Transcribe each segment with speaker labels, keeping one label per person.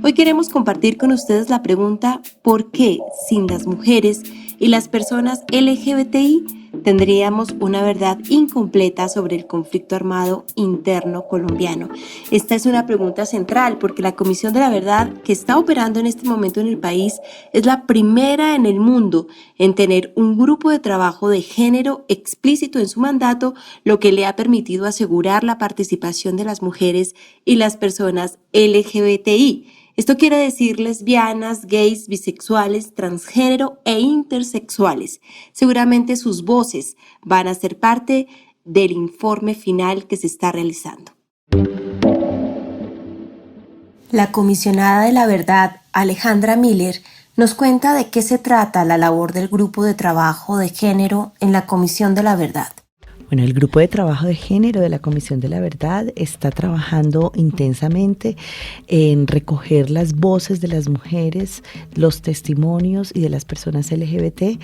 Speaker 1: Hoy queremos compartir con ustedes la pregunta ¿por qué sin las mujeres y las personas LGBTI tendríamos una verdad incompleta sobre el conflicto armado interno colombiano? Esta es una pregunta central porque la Comisión de la Verdad que está operando en este momento en el país es la primera en el mundo en tener un grupo de trabajo de género explícito en su mandato, lo que le ha permitido asegurar la participación de las mujeres y las personas LGBTI. Esto quiere decir lesbianas, gays, bisexuales, transgénero e intersexuales. Seguramente sus voces van a ser parte del informe final que se está realizando. La comisionada de la Verdad, Alejandra Miller, nos cuenta de qué se trata la labor del Grupo de Trabajo de Género en la Comisión de la Verdad.
Speaker 2: Bueno, el Grupo de Trabajo de Género de la Comisión de la Verdad está trabajando intensamente en recoger las voces de las mujeres, los testimonios y de las personas LGBT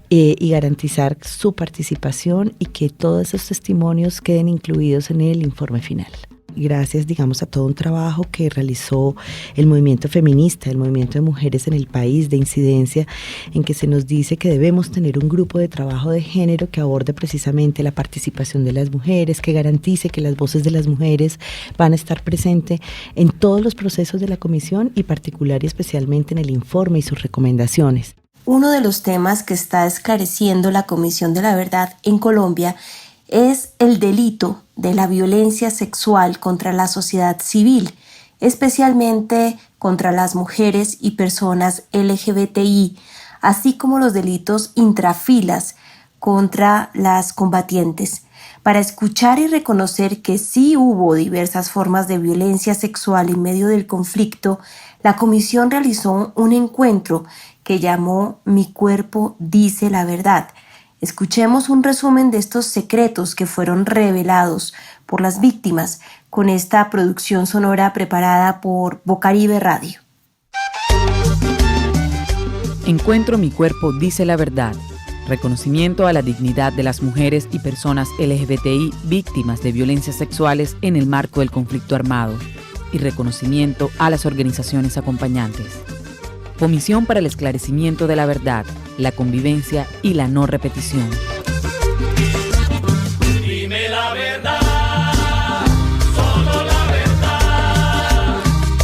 Speaker 2: y garantizar su participación y que todos esos testimonios queden incluidos en el informe final. Gracias, a todo un trabajo que realizó el movimiento feminista, el movimiento de mujeres en el país, de incidencia, en que se nos dice que debemos tener un grupo de trabajo de género que aborde precisamente la participación de las mujeres, que garantice que las voces de las mujeres van a estar presentes en todos los procesos de la comisión y particular y especialmente en el informe y sus recomendaciones.
Speaker 1: Uno de los temas que está esclareciendo la Comisión de la Verdad en Colombia es el delito de la violencia sexual contra la sociedad civil, especialmente contra las mujeres y personas LGBTI, así como los delitos intrafilas contra las combatientes. Para escuchar y reconocer que sí hubo diversas formas de violencia sexual en medio del conflicto, la comisión realizó un encuentro que llamó Mi cuerpo dice la verdad. Escuchemos un resumen de estos secretos que fueron revelados por las víctimas con esta producción sonora preparada por Bocaribe Radio.
Speaker 3: Encuentro Mi cuerpo dice la verdad. Reconocimiento a la dignidad de las mujeres y personas LGBTI víctimas de violencias sexuales en el marco del conflicto armado y reconocimiento a las organizaciones acompañantes. Comisión para el esclarecimiento de la verdad, la convivencia y la no repetición.
Speaker 4: Dime la verdad, solo la verdad.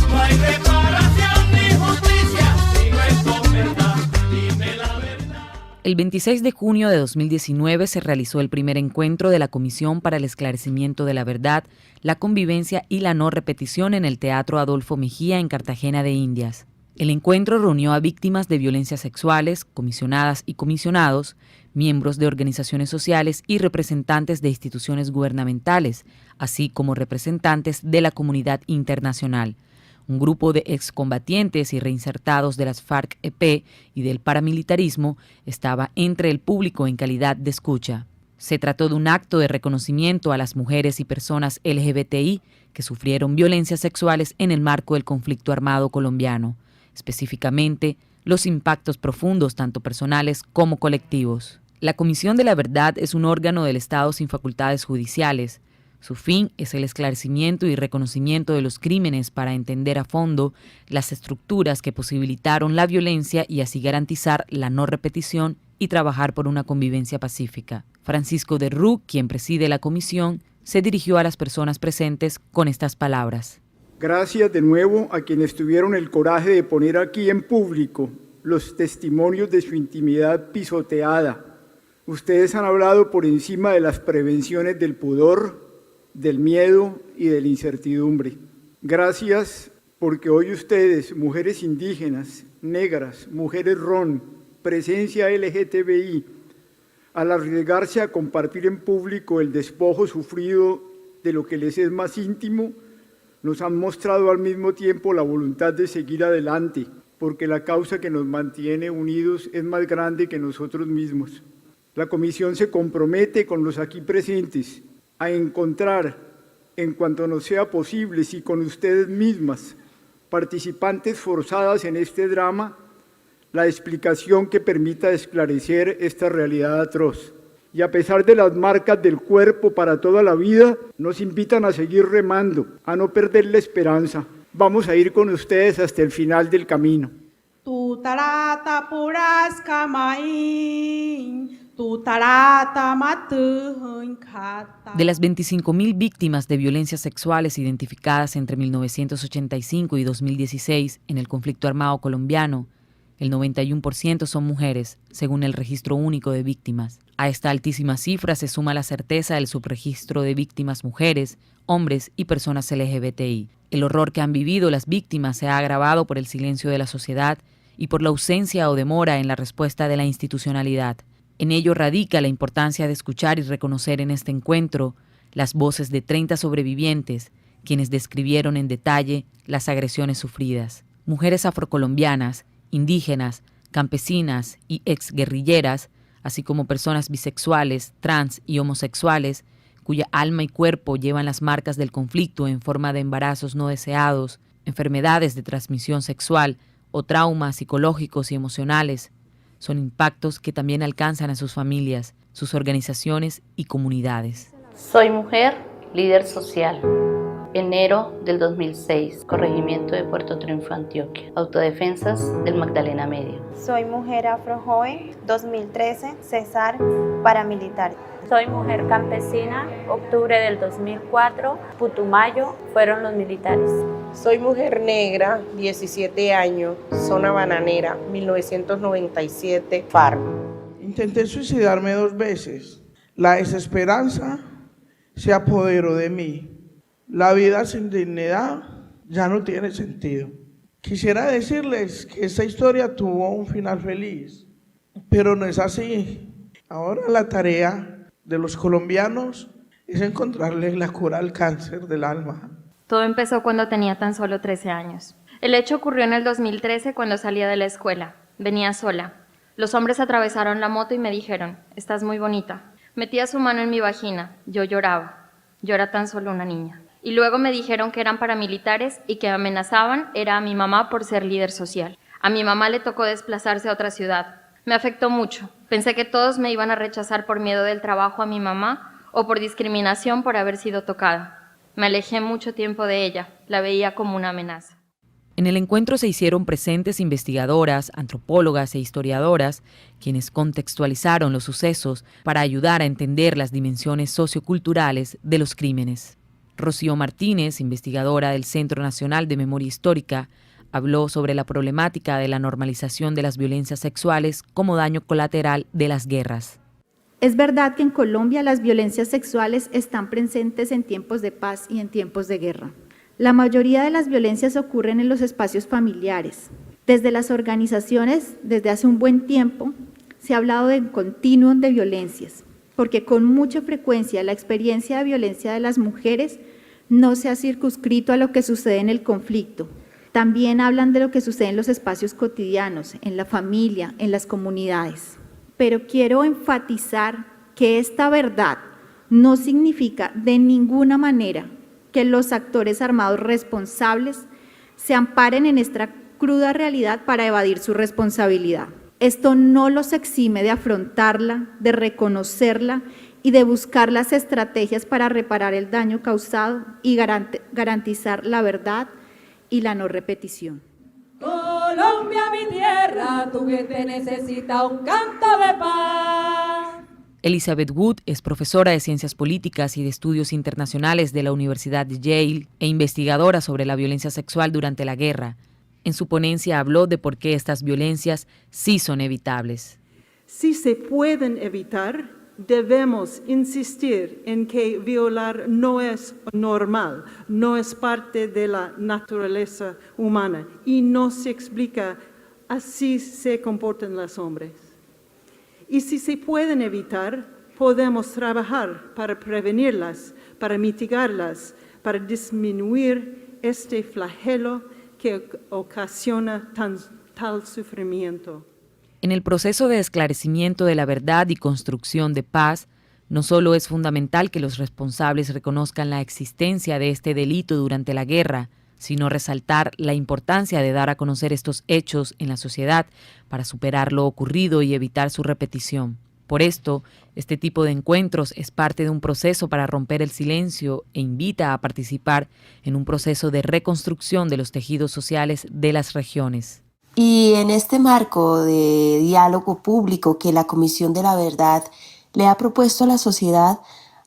Speaker 4: No hay reparación ni justicia si no es con verdad. Dime la verdad.
Speaker 3: El 26 de junio de 2019 se realizó el primer encuentro de la Comisión para el Esclarecimiento de la Verdad, la Convivencia y la No Repetición en el Teatro Adolfo Mejía en Cartagena de Indias. El encuentro reunió a víctimas de violencias sexuales, comisionadas y comisionados, miembros de organizaciones sociales y representantes de instituciones gubernamentales, así como representantes de la comunidad internacional. Un grupo de excombatientes y reinsertados de las FARC-EP y del paramilitarismo estaba entre el público en calidad de escucha. Se trató de un acto de reconocimiento a las mujeres y personas LGBTI que sufrieron violencias sexuales en el marco del conflicto armado colombiano. Específicamente, los impactos profundos, tanto personales como colectivos. La Comisión de la Verdad es un órgano del Estado sin facultades judiciales. Su fin es el esclarecimiento y reconocimiento de los crímenes para entender a fondo las estructuras que posibilitaron la violencia y así garantizar la no repetición y trabajar por una convivencia pacífica. Francisco de Rú, quien preside la comisión, se dirigió a las personas presentes con estas palabras.
Speaker 5: Gracias de nuevo a quienes tuvieron el coraje de poner aquí en público los testimonios de su intimidad pisoteada. Ustedes han hablado por encima de las prevenciones del pudor, del miedo y de la incertidumbre. Gracias porque hoy ustedes, mujeres indígenas, negras, mujeres RON, presencia LGTBI, al arriesgarse a compartir en público el despojo sufrido de lo que les es más íntimo, nos han mostrado al mismo tiempo la voluntad de seguir adelante, porque la causa que nos mantiene unidos es más grande que nosotros mismos. La Comisión se compromete con los aquí presentes a encontrar, en cuanto nos sea posible, y con ustedes mismas, participantes forzadas en este drama, la explicación que permita esclarecer esta realidad atroz. Y a pesar de las marcas del cuerpo para toda la vida, nos invitan a seguir remando, a no perder la esperanza. Vamos a ir con ustedes hasta el final del camino.
Speaker 6: Tutarata puras kamain, tutarata matuhun kata.
Speaker 3: De las 25.000 víctimas de violencias sexuales identificadas entre 1985 y 2016 en el conflicto armado colombiano, el 91% son mujeres, según el Registro Único de Víctimas. A esta altísima cifra se suma la certeza del subregistro de víctimas mujeres, hombres y personas LGBTI. El horror que han vivido las víctimas se ha agravado por el silencio de la sociedad y por la ausencia o demora en la respuesta de la institucionalidad. En ello radica la importancia de escuchar y reconocer en este encuentro las voces de 30 sobrevivientes, quienes describieron en detalle las agresiones sufridas. Mujeres afrocolombianas, indígenas, campesinas y exguerrilleras, así como personas bisexuales, trans y homosexuales, cuya alma y cuerpo llevan las marcas del conflicto en forma de embarazos no deseados, enfermedades de transmisión sexual o traumas psicológicos y emocionales, son impactos que también alcanzan a sus familias, sus organizaciones y comunidades.
Speaker 7: Soy mujer, líder social. Enero del 2006, Corregimiento de Puerto Triunfo, Antioquia. Autodefensas del Magdalena Medio.
Speaker 8: Soy mujer afrojoven, 2013, Cesar, paramilitar.
Speaker 9: Soy mujer campesina, octubre del 2004, Putumayo, fueron los militares.
Speaker 10: Soy mujer negra, 17 años, zona bananera, 1997, FARC.
Speaker 11: Intenté suicidarme 2 veces. La desesperanza se apoderó de mí. La vida sin dignidad ya no tiene sentido. Quisiera decirles que esta historia tuvo un final feliz, pero no es así. Ahora la tarea de los colombianos es encontrarle la cura al cáncer del alma.
Speaker 12: Todo empezó cuando tenía tan solo 13 años. El hecho ocurrió en el 2013 cuando salía de la escuela. Venía sola. Los hombres atravesaron la moto y me dijeron, estás muy bonita. Metía su mano en mi vagina. Yo lloraba. Yo era tan solo una niña. Y luego me dijeron que eran paramilitares y que amenazaban era a mi mamá por ser líder social. A mi mamá le tocó desplazarse a otra ciudad. Me afectó mucho. Pensé que todos me iban a rechazar por miedo del trabajo a mi mamá o por discriminación por haber sido tocada. Me alejé mucho tiempo de ella. La veía como una amenaza.
Speaker 3: En el encuentro se hicieron presentes investigadoras, antropólogas e historiadoras, quienes contextualizaron los sucesos para ayudar a entender las dimensiones socioculturales de los crímenes. Rocío Martínez, investigadora del Centro Nacional de Memoria Histórica, habló sobre la problemática de la normalización de las violencias sexuales como daño colateral de las guerras.
Speaker 13: Es verdad que en Colombia las violencias sexuales están presentes en tiempos de paz y en tiempos de guerra. La mayoría de las violencias ocurren en los espacios familiares. Desde las organizaciones, desde hace un buen tiempo, se ha hablado de un continuum de violencias, porque con mucha frecuencia la experiencia de violencia de las mujeres no se ha circunscrito a lo que sucede en el conflicto. También hablan de lo que sucede en los espacios cotidianos, en la familia, en las comunidades. Pero quiero enfatizar que esta verdad no significa de ninguna manera que los actores armados responsables se amparen en esta cruda realidad para evadir su responsabilidad. Esto no los exime de afrontarla, de reconocerla y de buscar las estrategias para reparar el daño causado y garantizar la verdad y la no repetición.
Speaker 4: Colombia, mi tierra, tu gente necesita un canto de paz.
Speaker 3: Elizabeth Wood es profesora de Ciencias Políticas y de Estudios Internacionales de la Universidad de Yale e investigadora sobre la violencia sexual durante la guerra. En su ponencia habló de por qué estas violencias sí son evitables.
Speaker 6: Si se pueden evitar, debemos insistir en que violar no es normal, no es parte de la naturaleza humana y no se explica así se comportan los hombres. Y si se pueden evitar, podemos trabajar para prevenirlas, para mitigarlas, para disminuir este flagelo que ocasiona tal sufrimiento.
Speaker 3: En el proceso de esclarecimiento de la verdad y construcción de paz, no solo es fundamental que los responsables reconozcan la existencia de este delito durante la guerra, sino resaltar la importancia de dar a conocer estos hechos en la sociedad para superar lo ocurrido y evitar su repetición. Por esto, este tipo de encuentros es parte de un proceso para romper el silencio e invita a participar en un proceso de reconstrucción de los tejidos sociales de las regiones.
Speaker 1: Y en este marco de diálogo público que la Comisión de la Verdad le ha propuesto a la sociedad,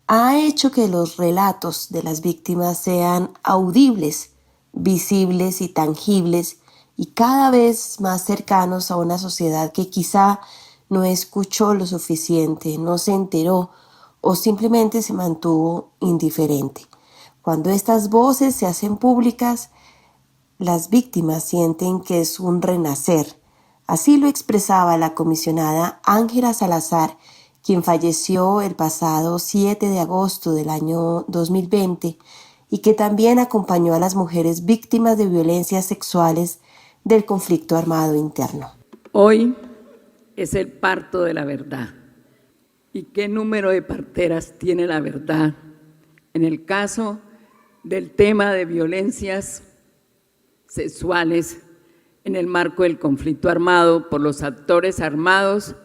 Speaker 1: ha hecho que los relatos de las víctimas sean audibles, visibles y tangibles, y cada vez más cercanos a una sociedad que quizá no escuchó lo suficiente, no se enteró o simplemente se mantuvo indiferente. Cuando estas voces se hacen públicas, las víctimas sienten que es un renacer. Así lo expresaba la comisionada Ángela Salazar, quien falleció el pasado 7 de agosto del año 2020 y que también acompañó a las mujeres víctimas de violencias sexuales del conflicto armado interno.
Speaker 14: Hoy es el parto de la verdad. ¿Y qué número de parteras tiene la verdad? En el caso del tema de violencias sexuales en el marco del conflicto armado por los actores armados,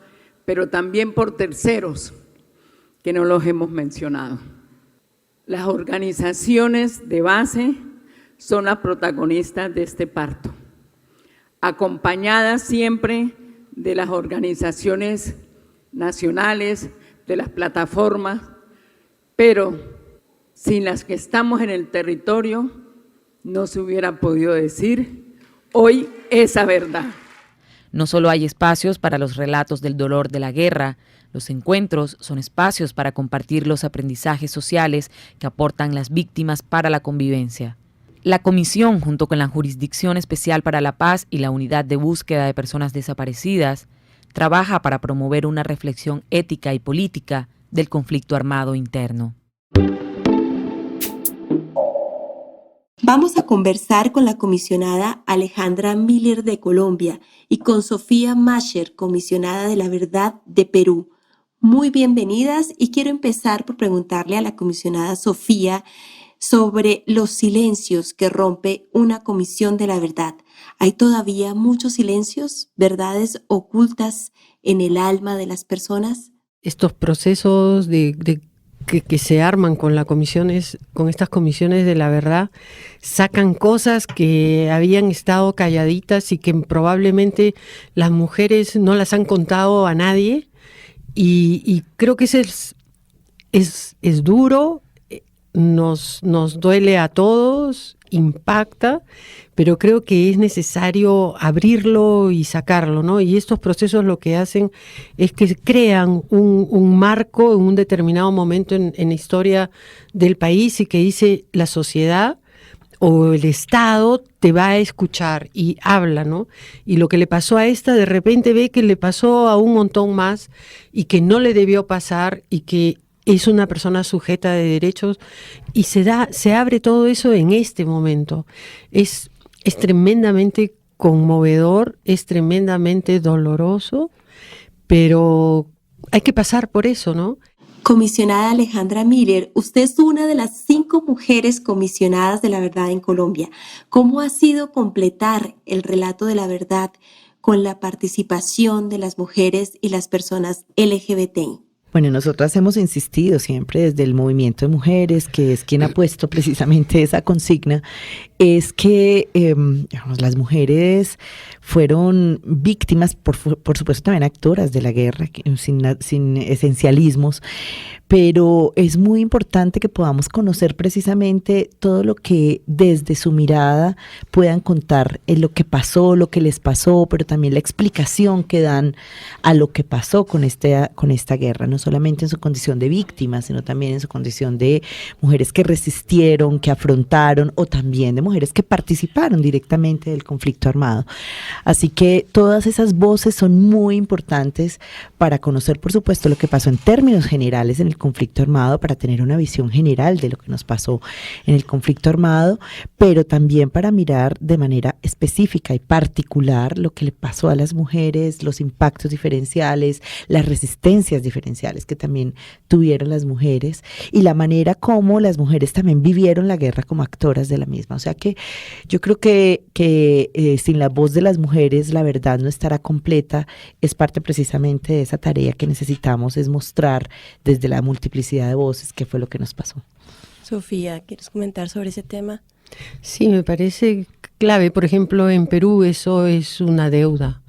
Speaker 14: pero también por terceros, que no los hemos mencionado. Las organizaciones de base son las protagonistas de este parto, acompañadas siempre de las organizaciones nacionales, de las plataformas, pero sin las que estamos en el territorio no se hubiera podido decir hoy esa verdad.
Speaker 3: No solo hay espacios para los relatos del dolor de la guerra, los encuentros son espacios para compartir los aprendizajes sociales que aportan las víctimas para la convivencia. La Comisión, junto con la Jurisdicción Especial para la Paz y la Unidad de Búsqueda de Personas Desaparecidas, trabaja para promover una reflexión ética y política del conflicto armado interno.
Speaker 1: Vamos a conversar con la comisionada Alejandra Miller de Colombia y con Sofía Mascher, comisionada de la Verdad de Perú. Muy bienvenidas, y quiero empezar por preguntarle a la comisionada Sofía sobre los silencios que rompe una comisión de la verdad. ¿Hay todavía muchos silencios, verdades ocultas en el alma de las personas?
Speaker 15: Estos procesos que se arman con estas comisiones de la verdad, sacan cosas que habían estado calladitas y que probablemente las mujeres no las han contado a nadie, y creo que es duro, nos duele a todos, impacta, pero creo que es necesario abrirlo y sacarlo, ¿no? Y estos procesos lo que hacen es que crean un marco en un determinado momento en la historia del país, y que dice la sociedad o el Estado te va a escuchar y habla, ¿no? Y lo que le pasó a esta, de repente ve que le pasó a un montón más y que no le debió pasar, y que es una persona sujeta de derechos, y se abre todo eso en este momento. Es tremendamente conmovedor, es tremendamente doloroso, pero hay que pasar por eso, ¿no?
Speaker 1: Comisionada Alejandra Miller, usted es una de las 5 mujeres comisionadas de la verdad en Colombia. ¿Cómo ha sido completar el relato de la verdad con la participación de las mujeres y las personas LGBTI?
Speaker 2: Bueno, nosotras hemos insistido siempre desde el movimiento de mujeres, que es quien ha puesto precisamente esa consigna, es que las mujeres fueron víctimas, por supuesto también actoras de la guerra, sin esencialismos, pero es muy importante que podamos conocer precisamente todo lo que desde su mirada puedan contar, lo que pasó, lo que les pasó, pero también la explicación que dan a lo que pasó con esta guerra, no solamente en su condición de víctimas, sino también en su condición de mujeres que resistieron, que afrontaron, o también de mujeres que participaron directamente del conflicto armado. Así que todas esas voces son muy importantes para conocer, por supuesto, lo que pasó en términos generales en el el conflicto armado para tener una visión general de lo que nos pasó en el conflicto armado, pero también para mirar de manera específica y particular lo que le pasó a las mujeres, los impactos diferenciales, las resistencias diferenciales que también tuvieron las mujeres y la manera como las mujeres también vivieron la guerra como actoras de la misma. O sea que yo creo que sin la voz de las mujeres la verdad no estará completa. Es parte precisamente de esa tarea que necesitamos, es mostrar desde la multiplicidad de voces qué fue lo que nos pasó.
Speaker 16: Sofía, ¿quieres comentar sobre ese tema?
Speaker 15: Sí, me parece clave. Por ejemplo, en Perú eso es una deuda.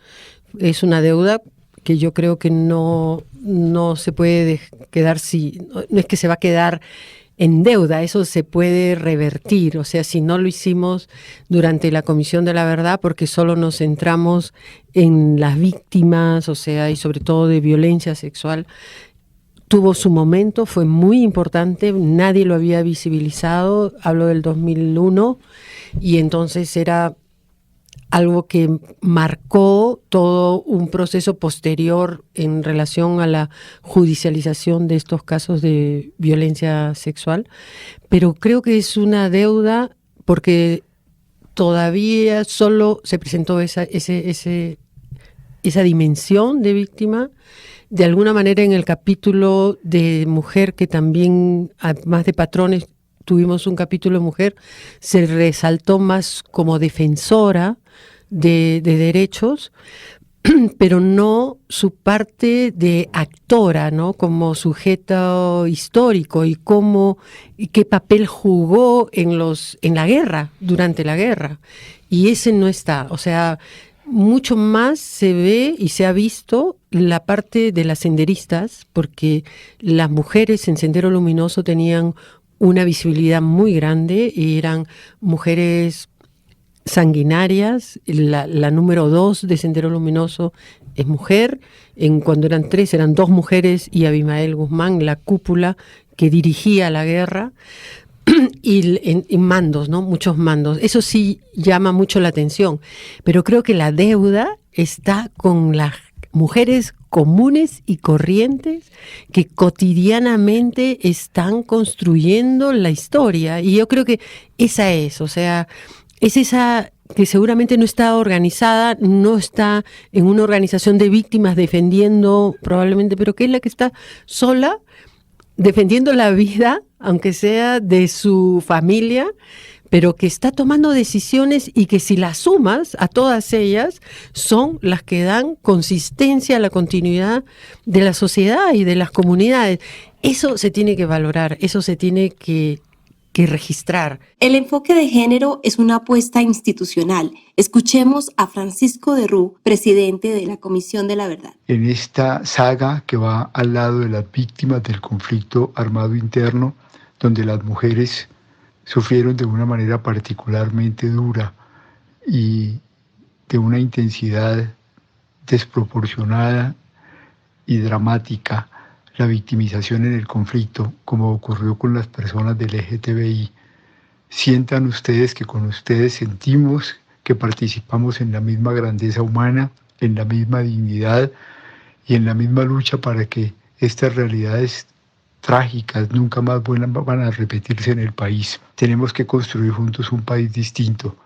Speaker 15: Es una deuda que yo creo que no se puede quedar, no es que se va a quedar en deuda, eso se puede revertir. O sea, si no lo hicimos durante la Comisión de la Verdad, porque solo nos centramos en las víctimas, o sea, y sobre todo de violencia sexual, tuvo su momento, fue muy importante, nadie lo había visibilizado, hablo del 2001, y entonces era algo que marcó todo un proceso posterior en relación a la judicialización de estos casos de violencia sexual, pero creo que es una deuda porque todavía solo se presentó esa dimensión de víctima. De alguna manera en el capítulo de mujer, que también, además de patrones, tuvimos un capítulo de mujer, se resaltó más como defensora de derechos, pero no su parte de actora, ¿no? Como sujeto histórico y qué papel jugó en la guerra, durante la guerra. Y ese no está, o sea, mucho más se ve y se ha visto la parte de las senderistas, porque las mujeres en Sendero Luminoso tenían una visibilidad muy grande y eran mujeres sanguinarias. La número 2 de Sendero Luminoso es mujer. Cuando eran 3 eran 2 mujeres y Abimael Guzmán, la cúpula que dirigía la guerra. Y en mandos, ¿no? Muchos mandos. Eso sí llama mucho la atención. Pero creo que la deuda está con las mujeres comunes y corrientes que cotidianamente están construyendo la historia. Y yo creo que esa es, o sea, es esa que seguramente no está organizada, no está en una organización de víctimas defendiendo probablemente, pero que es la que está sola defendiendo la vida, aunque sea de su familia, pero que está tomando decisiones y que si las sumas a todas ellas son las que dan consistencia a la continuidad de la sociedad y de las comunidades. Eso se tiene que valorar, eso se tiene que registrar.
Speaker 1: El enfoque de género es una apuesta institucional. Escuchemos a Francisco de Rú, presidente de la Comisión de la Verdad.
Speaker 5: En esta saga que va al lado de las víctimas del conflicto armado interno, donde las mujeres sufrieron de una manera particularmente dura y de una intensidad desproporcionada y dramática, la victimización en el conflicto, como ocurrió con las personas del LGTBI. Sientan ustedes que con ustedes sentimos que participamos en la misma grandeza humana, en la misma dignidad y en la misma lucha para que estas realidades trágicas nunca más van a repetirse en el país. Tenemos que construir juntos un país distinto.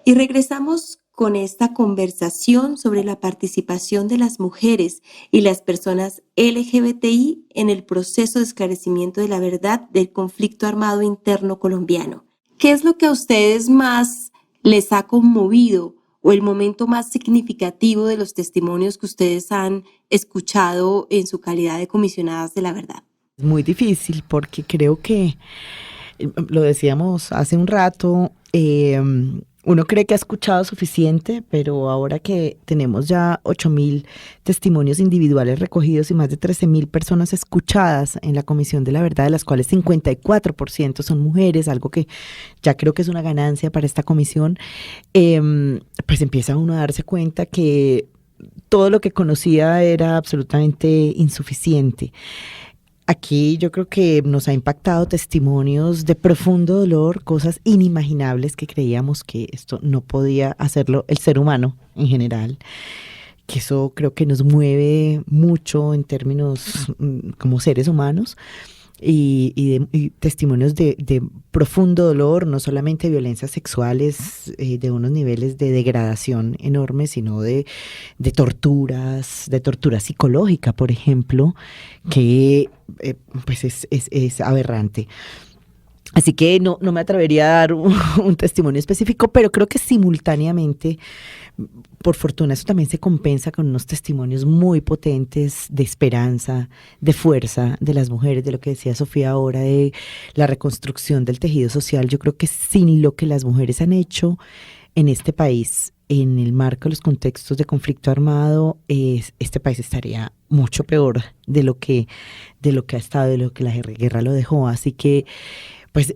Speaker 1: Y regresamos con esta conversación sobre la participación de las mujeres y las personas LGBTI en el proceso de esclarecimiento de la verdad del conflicto armado interno colombiano. ¿Qué es lo que a ustedes más les ha conmovido o el momento más significativo de los testimonios que ustedes han escuchado en su calidad de comisionadas de la verdad?
Speaker 2: Es muy difícil porque creo que, lo decíamos hace un rato, uno cree que ha escuchado suficiente, pero ahora que tenemos ya 8.000 testimonios individuales recogidos y más de 13.000 personas escuchadas en la Comisión de la Verdad, de las cuales 54% son mujeres, algo que ya creo que es una ganancia para esta comisión, pues empieza uno a darse cuenta que todo lo que conocía era absolutamente insuficiente. Aquí yo creo que nos ha impactado testimonios de profundo dolor, cosas inimaginables que creíamos que esto no podía hacerlo el ser humano en general, que eso creo que nos mueve mucho en términos como seres humanos. Y testimonios de profundo dolor, no solamente violencias sexuales de unos niveles de degradación enormes, sino de tortura psicológica, por ejemplo, que pues es aberrante. Así que no me atrevería a dar un testimonio específico, pero creo que simultáneamente, por fortuna, eso también se compensa con unos testimonios muy potentes de esperanza, de fuerza de las mujeres, de lo que decía Sofía ahora, de la reconstrucción del tejido social. Yo creo que sin lo que las mujeres han hecho en este país, en el marco de los contextos de conflicto armado, este país estaría mucho peor de lo que ha estado, de lo que la guerra lo dejó. Así que pues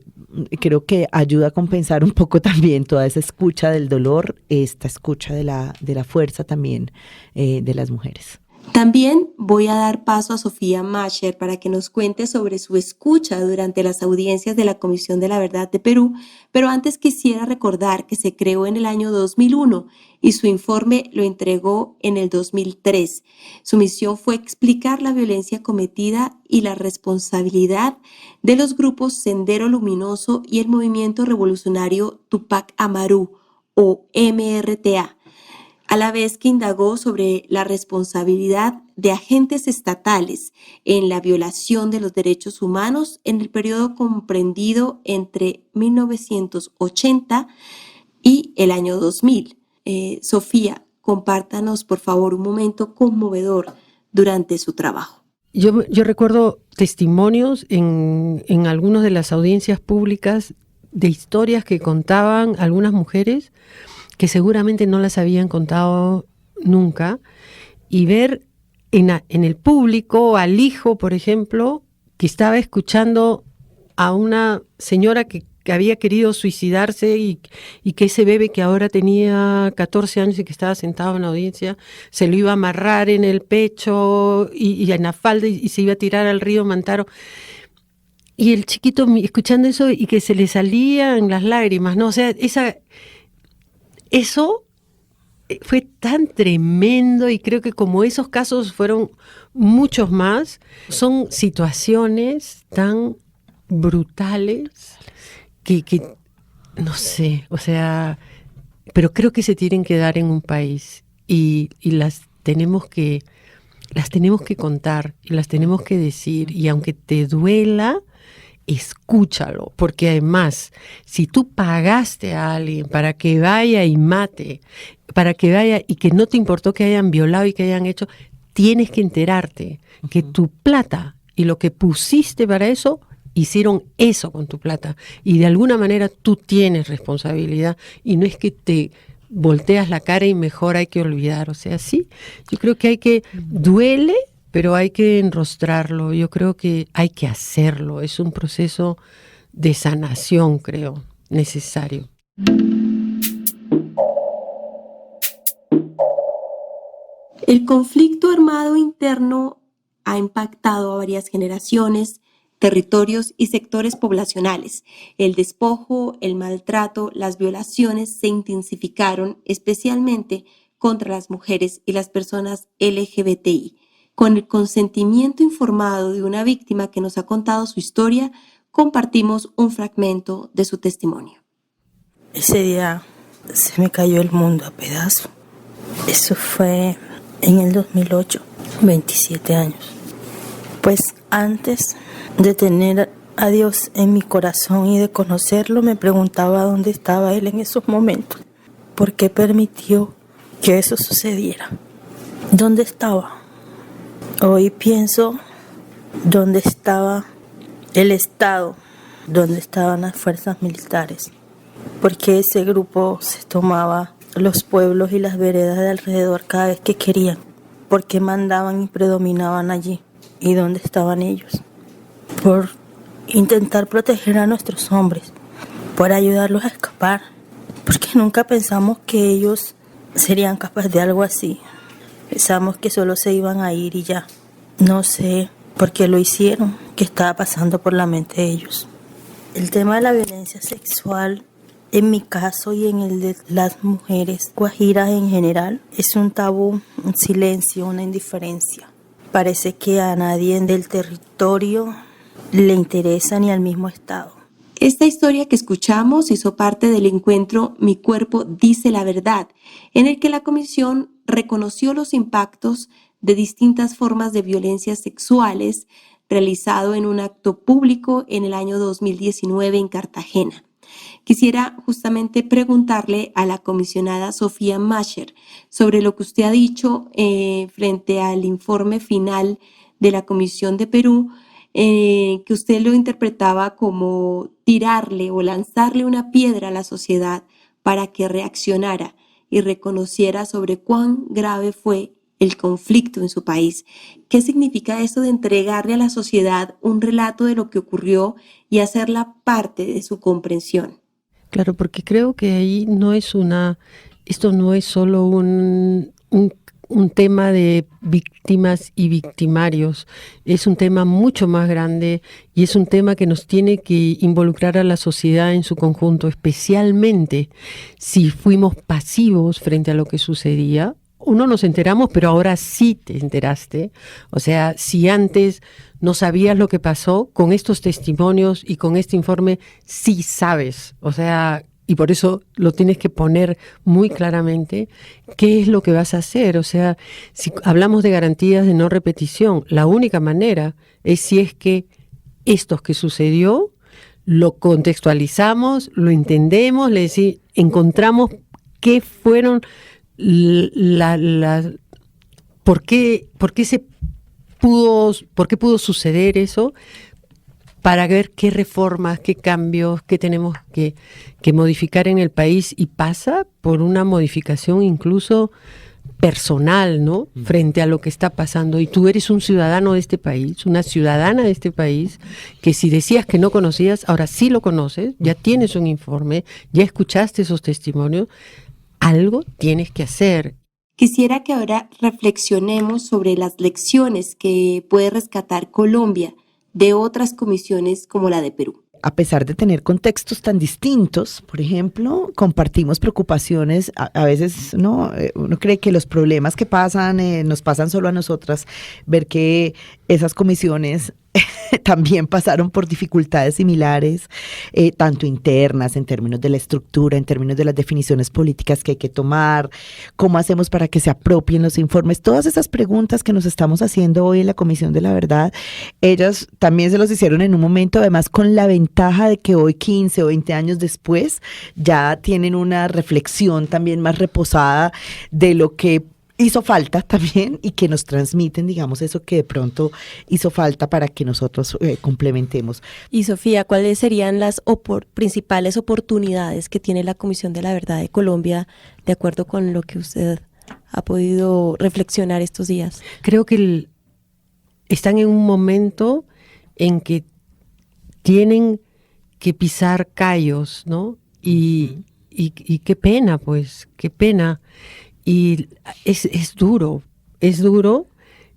Speaker 2: creo que ayuda a compensar un poco también toda esa escucha del dolor, esta escucha de la fuerza también de las mujeres.
Speaker 1: También voy a dar paso a Sofía Mascher para que nos cuente sobre su escucha durante las audiencias de la Comisión de la Verdad de Perú, pero antes quisiera recordar que se creó en el año 2001 y su informe lo entregó en el 2003. Su misión fue explicar la violencia cometida y la responsabilidad de los grupos Sendero Luminoso y el Movimiento Revolucionario Tupac Amaru, o MRTA, a la vez que indagó sobre la responsabilidad de agentes estatales en la violación de los derechos humanos en el periodo comprendido entre 1980 y el año 2000. Sofía, compártanos por favor un momento conmovedor durante su trabajo.
Speaker 15: Yo recuerdo testimonios en algunas de las audiencias públicas de historias que contaban algunas mujeres que seguramente no las habían contado nunca, y ver en el público al hijo, por ejemplo, que estaba escuchando a una señora que había querido suicidarse y que ese bebé que ahora tenía 14 años y que estaba sentado en la audiencia se lo iba a amarrar en el pecho y en la falda y se iba a tirar al río Mantaro. Y el chiquito escuchando eso y que se le salían las lágrimas, ¿no? O sea, eso fue tan tremendo, y creo que como esos casos fueron muchos más, son situaciones tan brutales que no sé, o sea, pero creo que se tienen que dar en un país y las tenemos que contar y las tenemos que decir, y aunque te duela, escúchalo, porque además, si tú pagaste a alguien para que vaya y mate, para que vaya y que no te importó que hayan violado y que hayan hecho, tienes que enterarte que tu plata y lo que pusiste para eso, hicieron eso con tu plata, y de alguna manera tú tienes responsabilidad, y no es que te volteas la cara y mejor hay que olvidar. O sea, sí, yo creo que duele, pero hay que enrostrarlo. Yo creo que hay que hacerlo. Es un proceso de sanación, creo, necesario.
Speaker 1: El conflicto armado interno ha impactado a varias generaciones, territorios y sectores poblacionales. El despojo, el maltrato, las violaciones se intensificaron, especialmente contra las mujeres y las personas LGBTI. Con el consentimiento informado de una víctima que nos ha contado su historia, compartimos un fragmento de su testimonio.
Speaker 17: Ese día se me cayó el mundo a pedazos. Eso fue en el 2008, 27 años. Pues antes de tener a Dios en mi corazón y de conocerlo, me preguntaba dónde estaba Él en esos momentos. ¿Por qué permitió que eso sucediera? ¿Dónde estaba? Hoy pienso dónde estaba el Estado, dónde estaban las fuerzas militares, porque ese grupo se tomaba los pueblos y las veredas de alrededor cada vez que querían, porque mandaban y predominaban allí. ¿Y dónde estaban ellos? Por intentar proteger a nuestros hombres, por ayudarlos a escapar, porque nunca pensamos que ellos serían capaces de algo así. Pensamos que solo se iban a ir y ya. No sé por qué lo hicieron, qué estaba pasando por la mente de ellos. El tema de la violencia sexual En mi caso y en el de las mujeres guajiras en general, es un tabú, un silencio, una indiferencia. Parece que a nadie del territorio le interesa ni al mismo Estado.
Speaker 1: Esta historia que escuchamos hizo parte del encuentro Mi Cuerpo Dice la Verdad, en el que la comisión reconoció los impactos de distintas formas de violencias sexuales realizado en un acto público en el año 2019 en Cartagena. Quisiera justamente preguntarle a la comisionada Sofía Mascher sobre lo que usted ha dicho frente al informe final de la Comisión de Perú, que usted lo interpretaba como tirarle o lanzarle una piedra a la sociedad para que reaccionara y reconociera sobre cuán grave fue el conflicto en su país. ¿Qué significa esto de entregarle a la sociedad un relato de lo que ocurrió y hacerla parte de su comprensión?
Speaker 15: Claro, porque creo que ahí esto no es solo un tema de víctimas y victimarios, es un tema mucho más grande y es un tema que nos tiene que involucrar a la sociedad en su conjunto, especialmente si fuimos pasivos frente a lo que sucedía. Uno nos enteramos, pero ahora sí te enteraste. O sea, si antes no sabías lo que pasó, con estos testimonios y con este informe sí sabes. O sea, y por eso lo tienes que poner muy claramente qué es lo que vas a hacer. O sea, si hablamos de garantías de no repetición, la única manera es si es que esto que sucedió lo contextualizamos, lo entendemos, encontramos qué fueron ¿por qué pudo suceder eso, para ver qué reformas, qué cambios, qué tenemos que modificar en el país, y pasa por una modificación incluso personal, ¿no? Frente a lo que está pasando. Y tú eres un ciudadano de este país, una ciudadana de este país, que si decías que no conocías, ahora sí lo conoces, ya tienes un informe, ya escuchaste esos testimonios, algo tienes que hacer.
Speaker 1: Quisiera que ahora reflexionemos sobre las lecciones que puede rescatar Colombia de otras comisiones como la de Perú.
Speaker 2: A pesar de tener contextos tan distintos, por ejemplo, compartimos preocupaciones. A veces, ¿no? Uno cree que los problemas que pasan nos pasan solo a nosotras. Ver que esas comisiones también pasaron por dificultades similares, tanto internas, en términos de la estructura, en términos de las definiciones políticas que hay que tomar, cómo hacemos para que se apropien los informes. Todas esas preguntas que nos estamos haciendo hoy en la Comisión de la Verdad, ellas también se los hicieron en un momento, además con la ventaja de que hoy, 15 o 20 años después, ya tienen una reflexión también más reposada de lo que hizo falta también, y que nos transmiten, digamos, eso que de pronto hizo falta para que nosotros complementemos.
Speaker 16: Y Sofía, ¿cuáles serían las principales oportunidades que tiene la Comisión de la Verdad de Colombia, de acuerdo con lo que usted ha podido reflexionar estos días?
Speaker 15: Creo que están en un momento en que tienen que pisar callos, ¿no? Y qué pena, pues, qué pena. Y es duro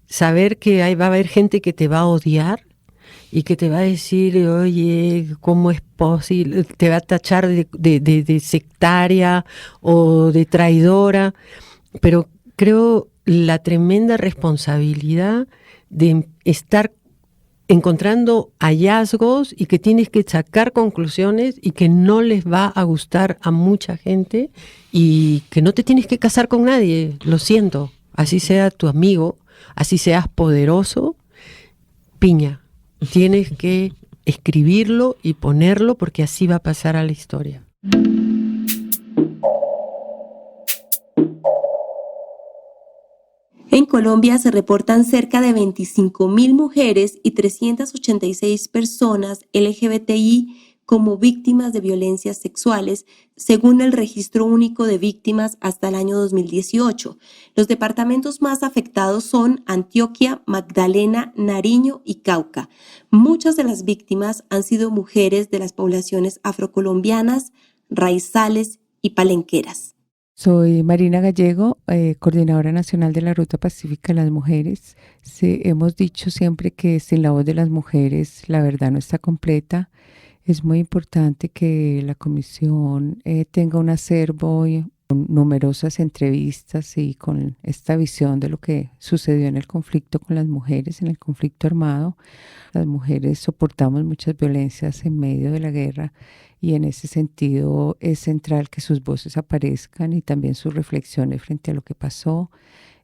Speaker 15: saber que va a haber gente que te va a odiar y que te va a decir, oye, ¿cómo es posible? Te va a tachar de sectaria o de traidora, pero creo la tremenda responsabilidad de estar encontrando hallazgos y que tienes que sacar conclusiones y que no les va a gustar a mucha gente y que no te tienes que casar con nadie, lo siento, así sea tu amigo, así seas poderoso, piña, tienes que escribirlo y ponerlo porque así va a pasar a la historia.
Speaker 1: En Colombia se reportan cerca de 25.000 mujeres y 386 personas LGBTI como víctimas de violencias sexuales, según el Registro Único de Víctimas hasta el año 2018. Los departamentos más afectados son Antioquia, Magdalena, Nariño y Cauca. Muchas de las víctimas han sido mujeres de las poblaciones afrocolombianas, raizales y palenqueras.
Speaker 18: Soy Marina Gallego, coordinadora nacional de la Ruta Pacífica de las Mujeres. Hemos dicho siempre que sin la voz de las mujeres la verdad no está completa. Es muy importante que la comisión tenga un acervo y con numerosas entrevistas y con esta visión de lo que sucedió en el conflicto con las mujeres, en el conflicto armado. Las mujeres soportamos muchas violencias en medio de la guerra y en ese sentido es central que sus voces aparezcan y también sus reflexiones frente a lo que pasó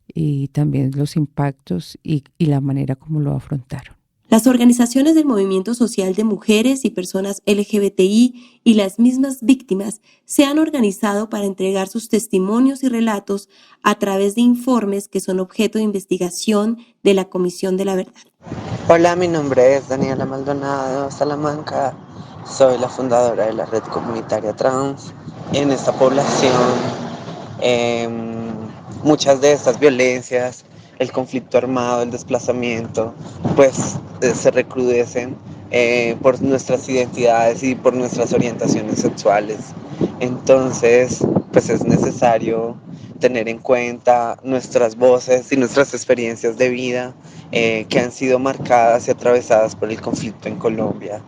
Speaker 18: y también los impactos y la manera como lo afrontaron.
Speaker 1: Las organizaciones del movimiento social de mujeres y personas LGBTI y las mismas víctimas se han organizado para entregar sus testimonios y relatos a través de informes que son objeto de investigación de la Comisión de la Verdad.
Speaker 19: Hola, mi nombre es Daniela Maldonado Salamanca, soy la fundadora de la Red Comunitaria Trans. En esta población, muchas de estas violencias, el conflicto armado, el desplazamiento, pues se recrudecen por nuestras identidades y por nuestras orientaciones sexuales. Entonces, pues es necesario tener en cuenta nuestras voces y nuestras experiencias de vida que han sido marcadas y atravesadas por el conflicto en Colombia,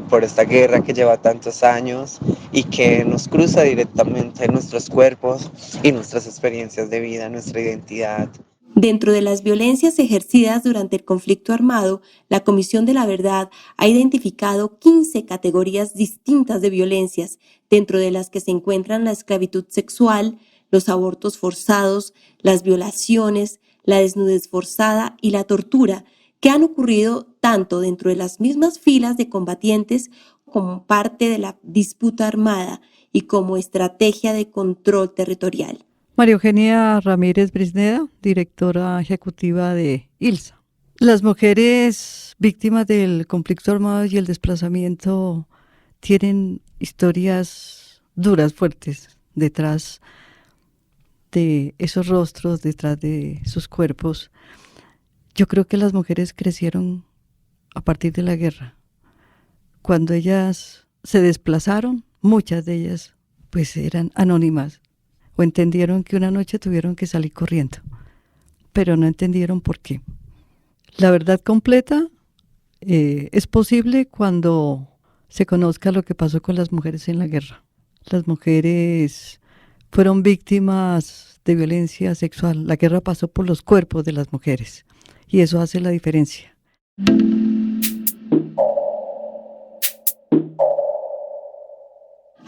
Speaker 19: por esta guerra que lleva tantos años y que nos cruza directamente en nuestros cuerpos y nuestras experiencias de vida, nuestra identidad.
Speaker 1: Dentro de las violencias ejercidas durante el conflicto armado, la Comisión de la Verdad ha identificado 15 categorías distintas de violencias, dentro de las que se encuentran la esclavitud sexual, los abortos forzados, las violaciones, la desnudez forzada y la tortura, que han ocurrido tanto dentro de las mismas filas de combatientes como parte de la disputa armada y como estrategia de control territorial.
Speaker 20: María Eugenia Ramírez Brisneda, directora ejecutiva de ILSA. Las mujeres víctimas del conflicto armado y el desplazamiento tienen historias duras, fuertes, detrás de esos rostros, detrás de sus cuerpos. Yo creo que las mujeres crecieron a partir de la guerra. Cuando ellas se desplazaron, muchas de ellas pues eran anónimas o entendieron que una noche tuvieron que salir corriendo, pero no entendieron por qué. La verdad completa es posible cuando se conozca lo que pasó con las mujeres en la guerra. Las mujeres fueron víctimas de violencia sexual. La guerra pasó por los cuerpos de las mujeres y eso hace la diferencia.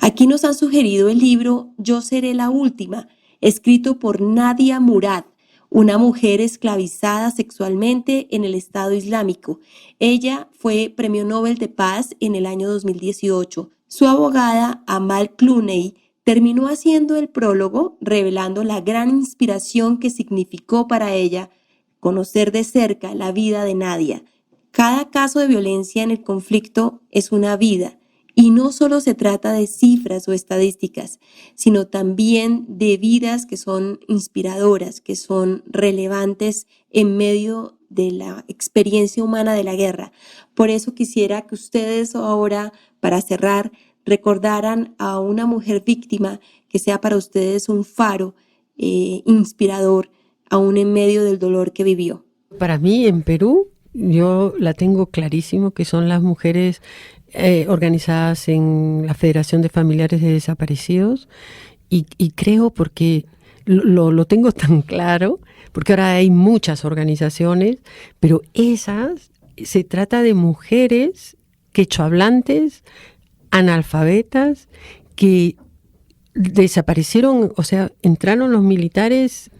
Speaker 1: Aquí nos han sugerido el libro Yo seré la última, escrito por Nadia Murad, una mujer esclavizada sexualmente en el Estado Islámico. Ella fue Premio Nobel de Paz en el año 2018. Su abogada, Amal Clooney, terminó haciendo el prólogo revelando la gran inspiración que significó para ella conocer de cerca la vida de Nadia. Cada caso de violencia en el conflicto es una vida. Y no solo se trata de cifras o estadísticas, sino también de vidas que son inspiradoras, que son relevantes en medio de la experiencia humana de la guerra. Por eso quisiera que ustedes ahora, para cerrar, recordaran a una mujer víctima que sea para ustedes un faro inspirador, aún en medio del dolor que vivió.
Speaker 15: Para mí, en Perú, yo la tengo clarísimo, que son las mujeres organizadas en la Federación de Familiares de Desaparecidos y creo porque lo tengo tan claro, porque ahora hay muchas organizaciones, pero esas se trata de mujeres quechohablantes, analfabetas, que desaparecieron, o sea, entraron los militares,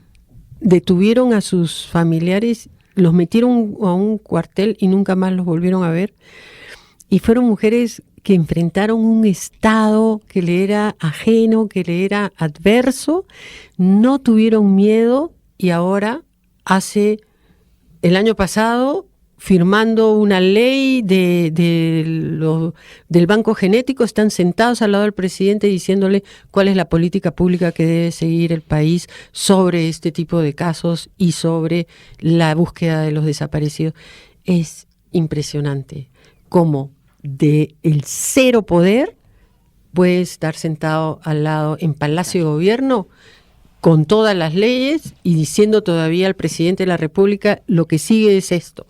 Speaker 15: detuvieron a sus familiares, los metieron a un cuartel y nunca más los volvieron a ver. Y fueron mujeres que enfrentaron un estado que le era ajeno, que le era adverso, no tuvieron miedo y ahora, el año pasado, firmando una ley del banco genético, están sentados al lado del presidente diciéndole cuál es la política pública que debe seguir el país sobre este tipo de casos y sobre la búsqueda de los desaparecidos. Es impresionante cómo de el cero poder puede estar sentado al lado en Palacio de Gobierno con todas las leyes y diciendo todavía al presidente de la República lo que sigue es esto.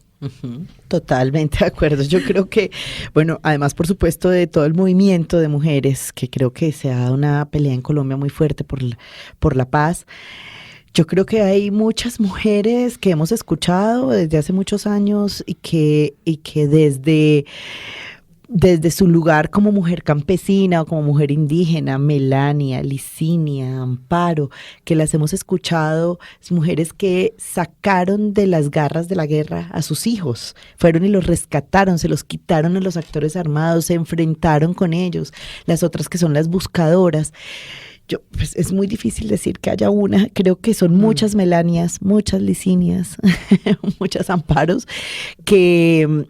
Speaker 2: Totalmente de acuerdo. Yo creo que, bueno, además por supuesto de todo el movimiento de mujeres, que creo que se ha dado una pelea en Colombia muy fuerte por la paz. Yo creo que hay muchas mujeres que hemos escuchado desde hace muchos años y que desde su lugar como mujer campesina o como mujer indígena, Melania, Licinia, Amparo, que las hemos escuchado, mujeres que sacaron de las garras de la guerra a sus hijos, fueron y los rescataron, se los quitaron a los actores armados, se enfrentaron con ellos, las otras que son las buscadoras. Pues es muy difícil decir que haya una, creo que son muchas Melanias, muchas Licinias, muchas Amparos, que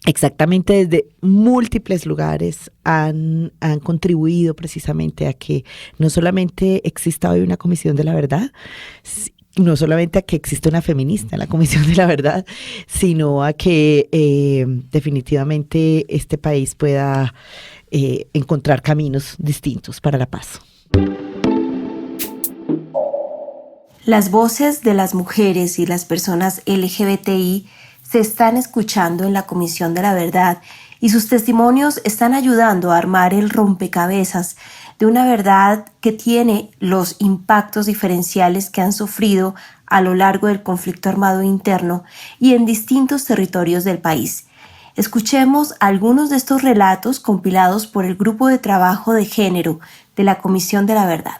Speaker 2: exactamente desde múltiples lugares han contribuido precisamente a que no solamente exista hoy una Comisión de la Verdad, no solamente a que exista una feminista en la Comisión de la Verdad, sino a que definitivamente este país pueda encontrar caminos distintos para la paz.
Speaker 1: Las voces de las mujeres y las personas LGBTI se están escuchando en la Comisión de la Verdad y sus testimonios están ayudando a armar el rompecabezas de una verdad que tiene los impactos diferenciales que han sufrido a lo largo del conflicto armado interno y en distintos territorios del país. Escuchemos algunos de estos relatos compilados por el Grupo de Trabajo de Género de la Comisión de la Verdad.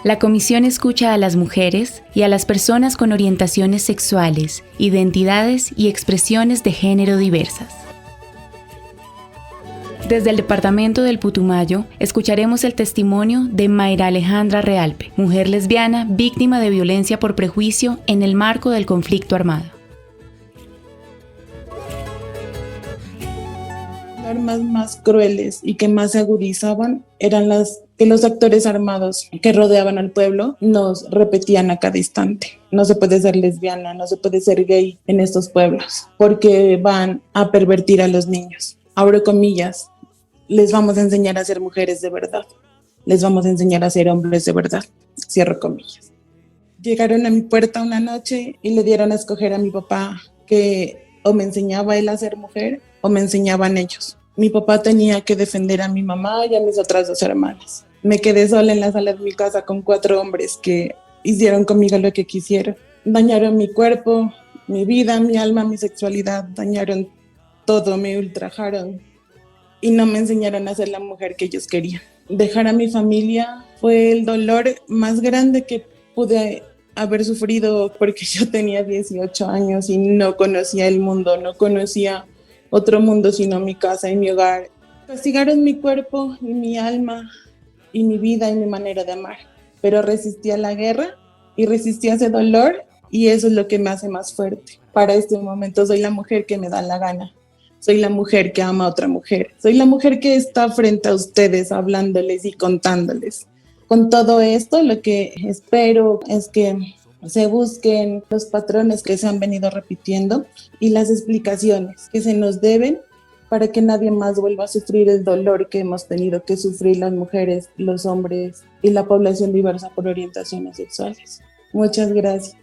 Speaker 21: La comisión escucha a las mujeres y a las personas con orientaciones sexuales, identidades y expresiones de género diversas. Desde el departamento del Putumayo, escucharemos el testimonio de Mayra Alejandra Realpe, mujer lesbiana víctima de violencia por prejuicio en el marco del conflicto armado.
Speaker 22: Las armas más crueles y que más se agudizaban eran las que los actores armados que rodeaban al pueblo nos repetían a cada instante. No se puede ser lesbiana, no se puede ser gay en estos pueblos, porque van a pervertir a los niños. Abro comillas, les vamos a enseñar a ser mujeres de verdad, les vamos a enseñar a ser hombres de verdad, cierro comillas. Llegaron a mi puerta una noche y le dieron a escoger a mi papá que o me enseñaba él a ser mujer o me enseñaban ellos. Mi papá tenía que defender a mi mamá y a mis otras 2 hermanas. Me quedé sola en la sala de mi casa con 4 hombres que hicieron conmigo lo que quisieron. Dañaron mi cuerpo, mi vida, mi alma, mi sexualidad. Dañaron todo, me ultrajaron y no me enseñaron a ser la mujer que ellos querían. Dejar a mi familia fue el dolor más grande que pude haber sufrido porque yo tenía 18 años y no conocía el mundo, no conocía otro mundo sino mi casa y mi hogar. Castigaron mi cuerpo y mi alma y mi vida y mi manera de amar, pero resistí a la guerra y resistí a ese dolor y eso es lo que me hace más fuerte. Para este momento soy la mujer que me da la gana, soy la mujer que ama a otra mujer, soy la mujer que está frente a ustedes hablándoles y contándoles. Con todo esto lo que espero es que se busquen los patrones que se han venido repitiendo y las explicaciones que se nos deben para que nadie más vuelva a sufrir el dolor que hemos tenido que sufrir las mujeres, los hombres y la población diversa por orientaciones sexuales. Muchas gracias.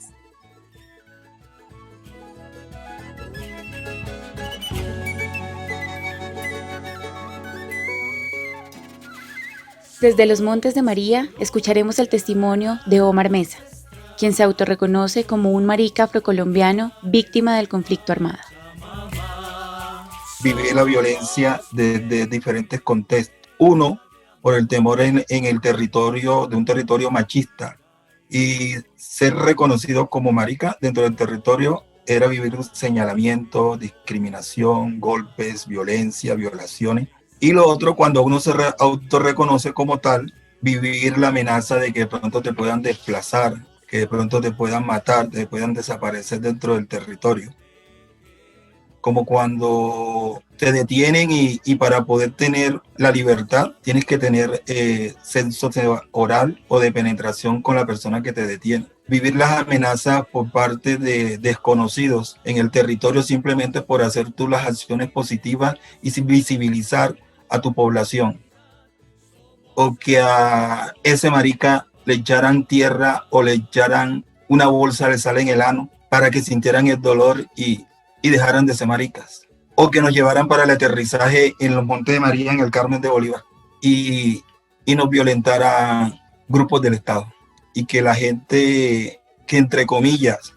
Speaker 21: Desde los Montes de María escucharemos el testimonio de Omar Mesa, quien se autorreconoce como un marica afrocolombiano víctima del conflicto armado.
Speaker 23: Viví la violencia desde diferentes contextos. Uno, por el temor en el territorio, de un territorio machista. Y ser reconocido como marica dentro del territorio era vivir un señalamiento, discriminación, golpes, violencia, violaciones. Y lo otro, cuando uno se autorreconoce como tal, vivir la amenaza de que de pronto te puedan desplazar, que de pronto te puedan matar, te puedan desaparecer dentro del territorio. Como cuando te detienen y para poder tener la libertad tienes que tener sexo oral o de penetración con la persona que te detiene. Vivir las amenazas por parte de desconocidos en el territorio simplemente por hacer tú las acciones positivas y visibilizar a tu población. O que a ese marica le echaran tierra o le echaran una bolsa de sal en el ano para que sintieran el dolor y dejaran de ser maricas. O que nos llevaran para el aterrizaje en los Montes de María, en el Carmen de Bolívar, y nos violentara grupos del Estado. Y que la gente que, entre comillas,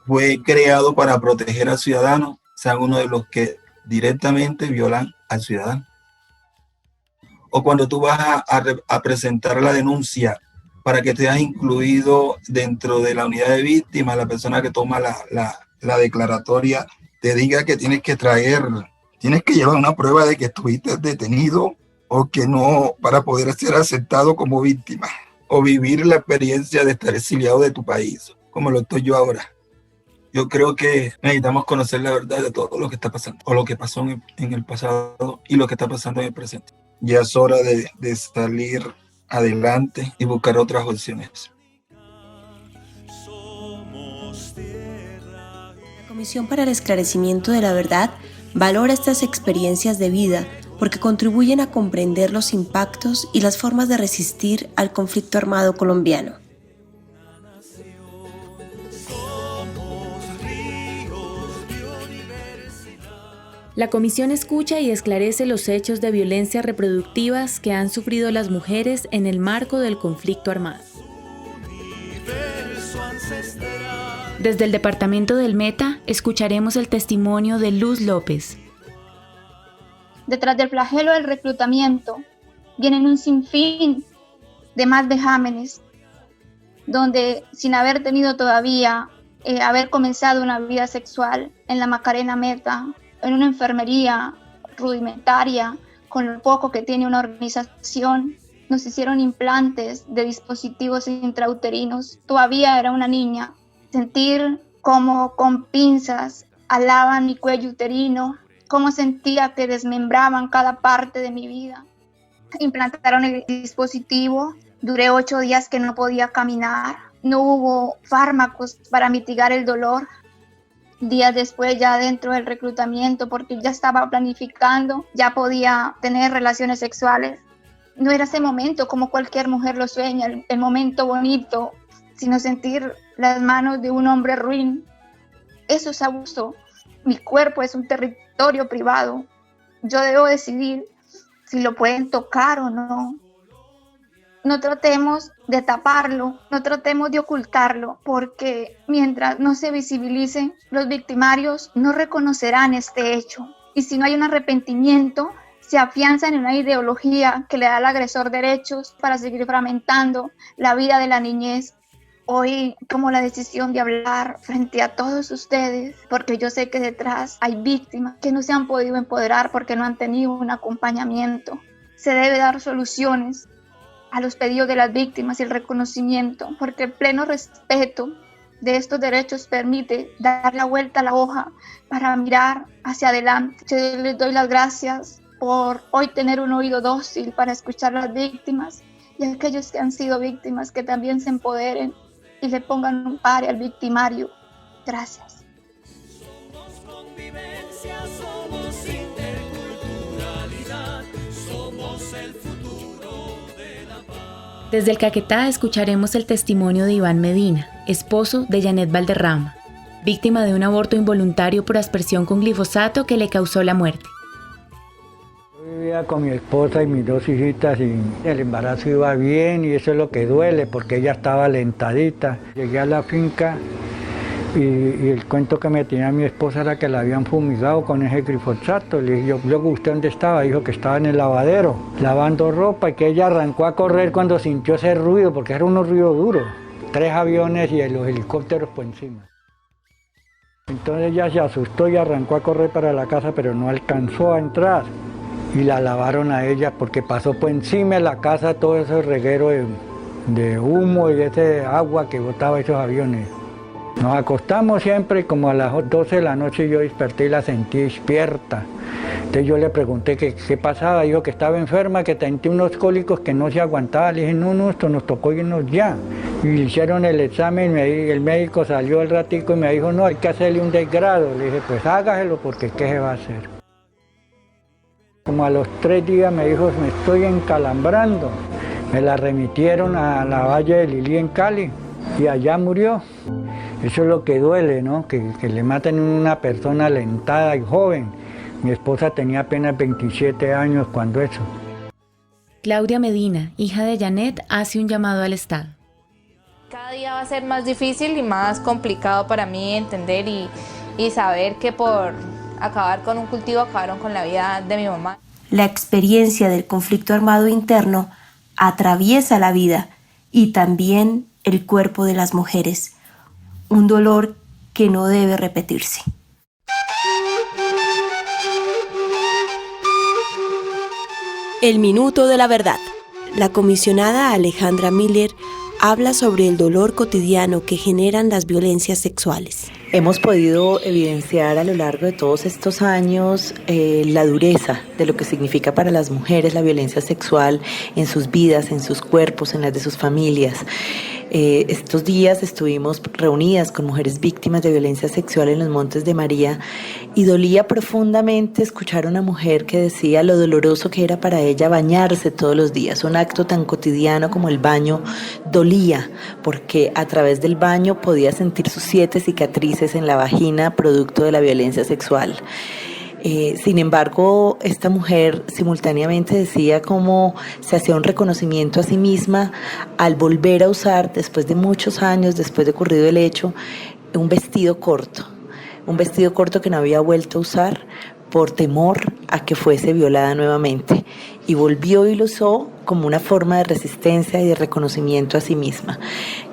Speaker 23: fue creado para proteger al ciudadano, sean uno de los que directamente violan al ciudadano. O cuando tú vas a presentar la denuncia para que te hayas incluido dentro de la unidad de víctimas, la persona que toma la declaratoria te diga que tienes que llevar una prueba de que estuviste detenido o que no, para poder ser aceptado como víctima o vivir la experiencia de estar exiliado de tu país, como lo estoy yo ahora. Yo creo que necesitamos conocer la verdad de todo lo que está pasando, o lo que pasó en el pasado y lo que está pasando en el presente. Ya es hora de salir adelante y buscar otras opciones.
Speaker 1: La Comisión para el Esclarecimiento de la Verdad valora estas experiencias de vida porque contribuyen a comprender los impactos y las formas de resistir al conflicto armado colombiano.
Speaker 21: La comisión escucha y esclarece los hechos de violencia reproductivas que han sufrido las mujeres en el marco del conflicto armado. Desde el departamento del Meta, escucharemos el testimonio de Luz López.
Speaker 7: Detrás del flagelo del reclutamiento vienen un sinfín de más vejámenes, donde sin haber tenido todavía, haber comenzado una vida sexual en la Macarena Meta, en una enfermería rudimentaria, con lo poco que tiene una organización, nos hicieron implantes de dispositivos intrauterinos. Todavía era una niña. Sentir como con pinzas alaban mi cuello uterino, cómo sentía que desmembraban cada parte de mi vida. Implantaron el dispositivo, duré 8 días que no podía caminar, no hubo fármacos para mitigar el dolor. Días después, ya dentro del reclutamiento, porque ya estaba planificando, ya podía tener relaciones sexuales. No era ese momento como cualquier mujer lo sueña, el momento bonito, sino sentir las manos de un hombre ruin. Eso es abuso. Mi cuerpo es un territorio privado. Yo debo decidir si lo pueden tocar o no. No tratemos de taparlo, no tratemos de ocultarlo, porque mientras no se visibilicen, los victimarios no reconocerán este hecho. Y si no hay un arrepentimiento, se afianzan en una ideología que le da al agresor derechos para seguir fragmentando la vida de la niñez. Hoy tomo la decisión de hablar frente a todos ustedes, porque yo sé que detrás hay víctimas que no se han podido empoderar porque no han tenido un acompañamiento. Se debe dar soluciones a los pedidos de las víctimas y el reconocimiento, porque el pleno respeto de estos derechos permite dar la vuelta a la hoja para mirar hacia adelante. Yo les doy las gracias por hoy tener un oído dócil para escuchar a las víctimas y a aquellos que han sido víctimas que también se empoderen y le pongan un pare al victimario. Gracias.
Speaker 4: Somos convivencia, somos interculturalidad, somos el futuro de la paz.
Speaker 21: Desde el Caquetá escucharemos el testimonio de Iván Medina, esposo de Janet Valderrama, víctima de un aborto involuntario por aspersión con glifosato que le causó la muerte.
Speaker 8: Vivía con mi esposa y mis 2 hijitas y el embarazo iba bien y eso es lo que duele porque ella estaba alentadita. Llegué a la finca y el cuento que me tenía mi esposa era que la habían fumigado con ese glifosato. Le dije, yo ¿usted dónde estaba? Dijo que estaba en el lavadero lavando ropa y que ella arrancó a correr cuando sintió ese ruido porque era un ruido duro. 3 aviones y los helicópteros por encima. Entonces ella se asustó y arrancó a correr para la casa pero no alcanzó a entrar. Y la lavaron a ella porque pasó por encima de la casa todo ese reguero de humo y ese agua que botaba esos aviones. Nos acostamos siempre y como a las 12 de la noche yo desperté y la sentí despierta. Entonces yo le pregunté qué pasaba, dijo que estaba enferma, que tenía unos cólicos que no se aguantaba. Le dije, no, esto nos tocó irnos ya. Y le hicieron el examen y el médico salió al ratico y me dijo, no, hay que hacerle un desgrado. Le dije, pues hágaselo porque ¿qué se va a hacer? Como a los 3 días me dijo, me estoy encalambrando. Me la remitieron a la Valle de Lili en Cali y allá murió. Eso es lo que duele, ¿no? Que le maten a una persona alentada y joven. Mi esposa tenía apenas 27 años cuando eso.
Speaker 21: Claudia Medina, hija de Janet, hace un llamado al Estado.
Speaker 9: Cada día va a ser más difícil y más complicado para mí entender y saber que por acabar con un cultivo acabaron con la vida de mi mamá.
Speaker 1: La experiencia del conflicto armado interno atraviesa la vida y también el cuerpo de las mujeres, un dolor que no debe repetirse. El Minuto de la Verdad. La comisionada Alejandra Miller habla sobre el dolor cotidiano que generan las violencias sexuales.
Speaker 2: Hemos podido evidenciar a lo largo de todos estos años la dureza de lo que significa para las mujeres la violencia sexual en sus vidas, en sus cuerpos, en las de sus familias. Estos días estuvimos reunidas con mujeres víctimas de violencia sexual en los Montes de María y dolía profundamente escuchar a una mujer que decía lo doloroso que era para ella bañarse todos los días. Un acto tan cotidiano como el baño dolía porque a través del baño podía sentir sus 7 cicatrices en la vagina producto de la violencia sexual. Sin embargo, esta mujer simultáneamente decía cómo se hacía un reconocimiento a sí misma al volver a usar, después de muchos años, después de ocurrido el hecho, un vestido corto que no había vuelto a usar por temor a que fuese violada nuevamente. Y volvió y lo usó como una forma de resistencia y de reconocimiento a sí misma.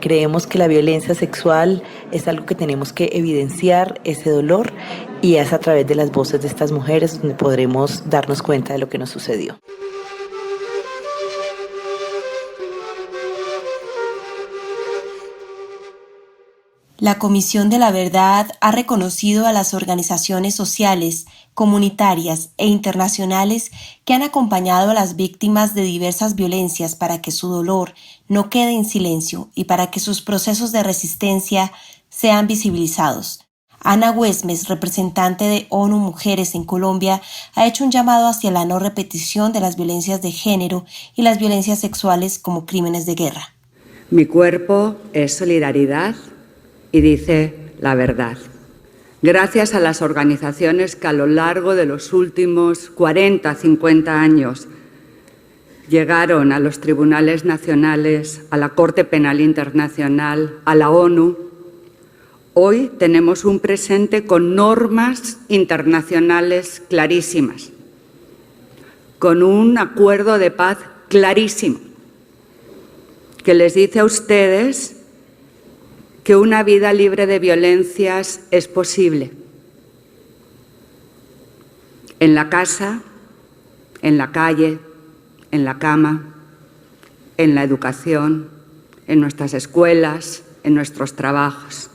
Speaker 2: Creemos que la violencia sexual es algo que tenemos que evidenciar, ese dolor, y es a través de las voces de estas mujeres donde podremos darnos cuenta de lo que nos sucedió.
Speaker 1: La Comisión de la Verdad ha reconocido a las organizaciones sociales, comunitarias e internacionales que han acompañado a las víctimas de diversas violencias para que su dolor no quede en silencio y para que sus procesos de resistencia sean visibilizados. Ana Güesmes, representante de ONU Mujeres en Colombia, ha hecho un llamado hacia la no repetición de las violencias de género y las violencias sexuales como crímenes de guerra.
Speaker 10: Mi cuerpo es solidaridad y dice la verdad. Gracias a las organizaciones que a lo largo de los últimos 40, 50 años llegaron a los tribunales nacionales, a la Corte Penal Internacional, a la ONU, hoy tenemos un presente con normas internacionales clarísimas, con un acuerdo de paz clarísimo, que les dice a ustedes que una vida libre de violencias es posible. En la casa, en la calle, en la cama, en la educación, en nuestras escuelas, en nuestros trabajos.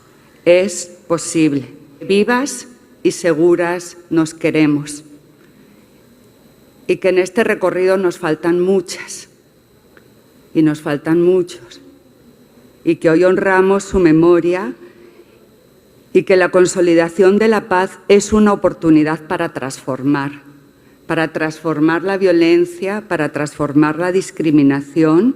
Speaker 10: Es posible. Vivas y seguras nos queremos. Y que en este recorrido nos faltan muchas. Y nos faltan muchos. Y que hoy honramos su memoria y que la consolidación de la paz es una oportunidad para transformar la violencia, para transformar la discriminación,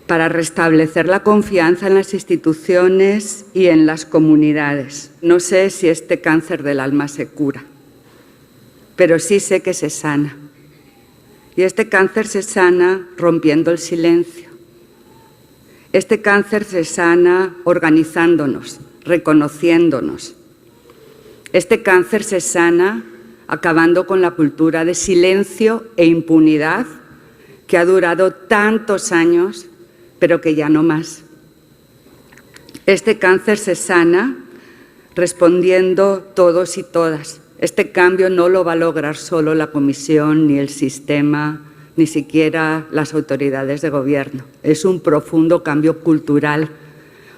Speaker 10: para restablecer la confianza en las instituciones y en las comunidades. No sé si este cáncer del alma se cura, pero sí sé que se sana. Y este cáncer se sana rompiendo el silencio. Este cáncer se sana organizándonos, reconociéndonos. Este cáncer se sana acabando con la cultura de silencio e impunidad que ha durado tantos años, pero que ya no más. Este cáncer se sana respondiendo todos y todas. Este cambio no lo va a lograr solo la Comisión ni el sistema, ni siquiera las autoridades de gobierno. Es un profundo cambio cultural.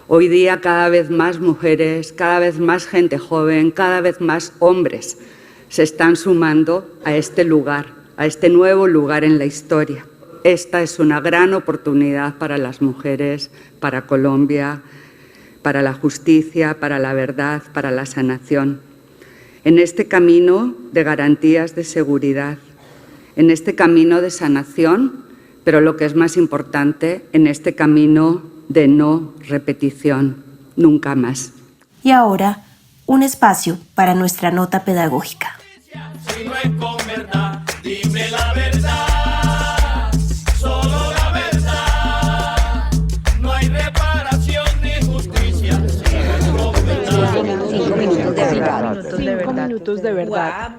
Speaker 10: Hoy día cada vez más mujeres, cada vez más gente joven, cada vez más hombres se están sumando a este lugar, a este nuevo lugar en la historia. Esta es una gran oportunidad para las mujeres, para Colombia, para la justicia, para la verdad, para la sanación. En este camino de garantías de seguridad, en este camino de sanación, pero lo que es más importante, en este camino de no repetición. nunca más.
Speaker 1: Y ahora, un espacio para nuestra nota pedagógica.
Speaker 4: Si no es con verdad, dime la verdad, solo la verdad. No hay reparación ni justicia si no es con verdad.
Speaker 11: 5 minutos de verdad.
Speaker 12: 5 minutos de verdad.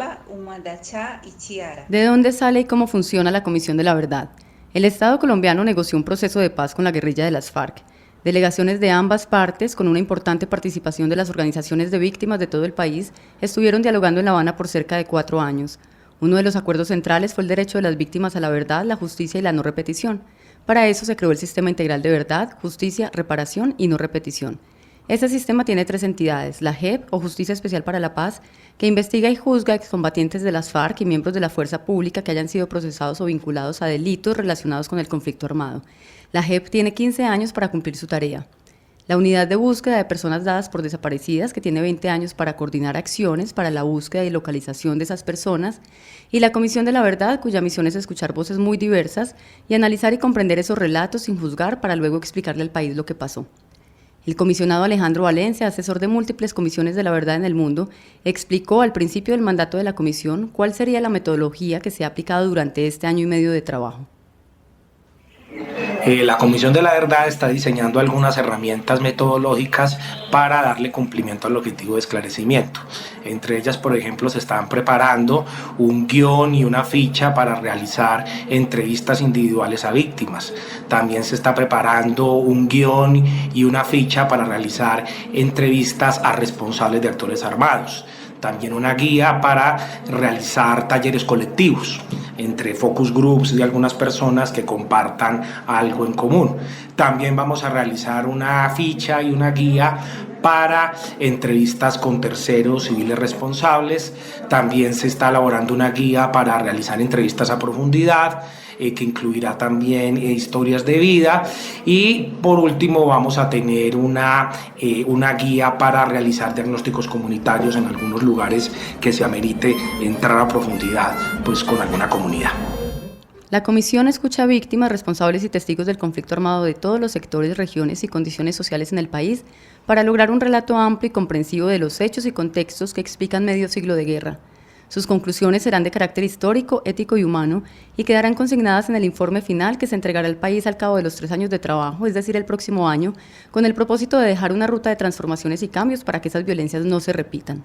Speaker 11: ¿De dónde sale y cómo funciona la Comisión de la Verdad? El Estado colombiano negoció un proceso de paz con la guerrilla de las FARC. Delegaciones de ambas partes, con una importante participación de las organizaciones de víctimas de todo el país, estuvieron dialogando en La Habana por cerca de 4 años. Uno de los acuerdos centrales fue el derecho de las víctimas a la verdad, la justicia y la no repetición. Para eso se creó el Sistema Integral de Verdad, Justicia, Reparación y No Repetición. Este sistema tiene 3 entidades: la JEP, o Justicia Especial para la Paz, que investiga y juzga a excombatientes de las FARC y miembros de la fuerza pública que hayan sido procesados o vinculados a delitos relacionados con el conflicto armado. La JEP tiene 15 años para cumplir su tarea. La Unidad de Búsqueda de Personas Dadas por Desaparecidas, que tiene 20 años para coordinar acciones para la búsqueda y localización de esas personas, y la Comisión de la Verdad, cuya misión es escuchar voces muy diversas y analizar y comprender esos relatos sin juzgar para luego explicarle al país lo que pasó. El comisionado Alejandro Valencia, asesor de múltiples comisiones de la verdad en el mundo, explicó al principio del mandato de la comisión cuál sería la metodología que se ha aplicado durante este año y medio de trabajo.
Speaker 13: La Comisión de la Verdad está diseñando algunas herramientas metodológicas para darle cumplimiento al objetivo de esclarecimiento. Entre ellas, por ejemplo, se están preparando un guión y una ficha para realizar entrevistas individuales a víctimas. También se está preparando un guión y una ficha para realizar entrevistas a responsables de actores armados. También una guía para realizar talleres colectivos entre focus groups de algunas personas que compartan algo en común. También vamos a realizar una ficha y una guía para entrevistas con terceros civiles responsables. También se está elaborando una guía para realizar entrevistas a profundidad, que incluirá también historias de vida, y por último vamos a tener una guía para realizar diagnósticos comunitarios en algunos lugares que se amerite entrar a profundidad pues con alguna comunidad.
Speaker 11: La comisión escucha a víctimas, responsables y testigos del conflicto armado de todos los sectores, regiones y condiciones sociales en el país para lograr un relato amplio y comprensivo de los hechos y contextos que explican medio siglo de guerra. Sus conclusiones serán de carácter histórico, ético y humano y quedarán consignadas en el informe final que se entregará al país al cabo de los 3 años de trabajo, es decir, el próximo año, con el propósito de dejar una ruta de transformaciones y cambios para que esas violencias no se repitan.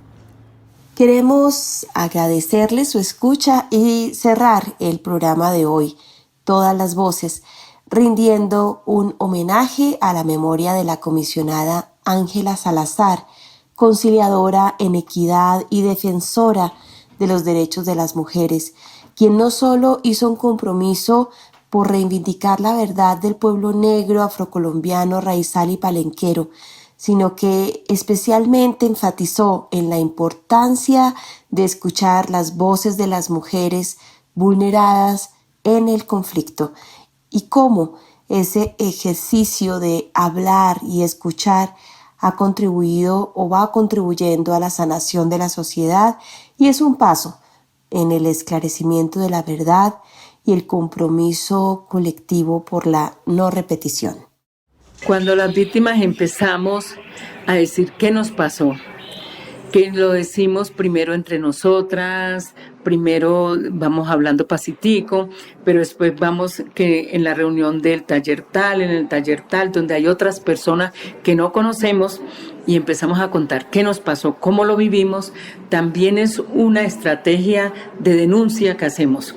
Speaker 1: Queremos agradecerles su escucha y cerrar el programa de hoy, Todas las Voces, rindiendo un homenaje a la memoria de la comisionada Ángela Salazar, conciliadora en equidad y defensora de los derechos de las mujeres, quien no solo hizo un compromiso por reivindicar la verdad del pueblo negro, afrocolombiano, raizal y palenquero, sino que especialmente enfatizó en la importancia de escuchar las voces de las mujeres vulneradas en el conflicto y cómo ese ejercicio de hablar y escuchar ha contribuido o va contribuyendo a la sanación de la sociedad y es un paso en el esclarecimiento de la verdad y el compromiso colectivo por la no repetición.
Speaker 14: Cuando las víctimas empezamos a decir qué nos pasó, que lo decimos primero entre nosotras, primero vamos hablando pacitico, pero después vamos que en la reunión del taller tal, en el taller tal, donde hay otras personas que no conocemos y empezamos a contar qué nos pasó, cómo lo vivimos, también es una estrategia de denuncia que hacemos,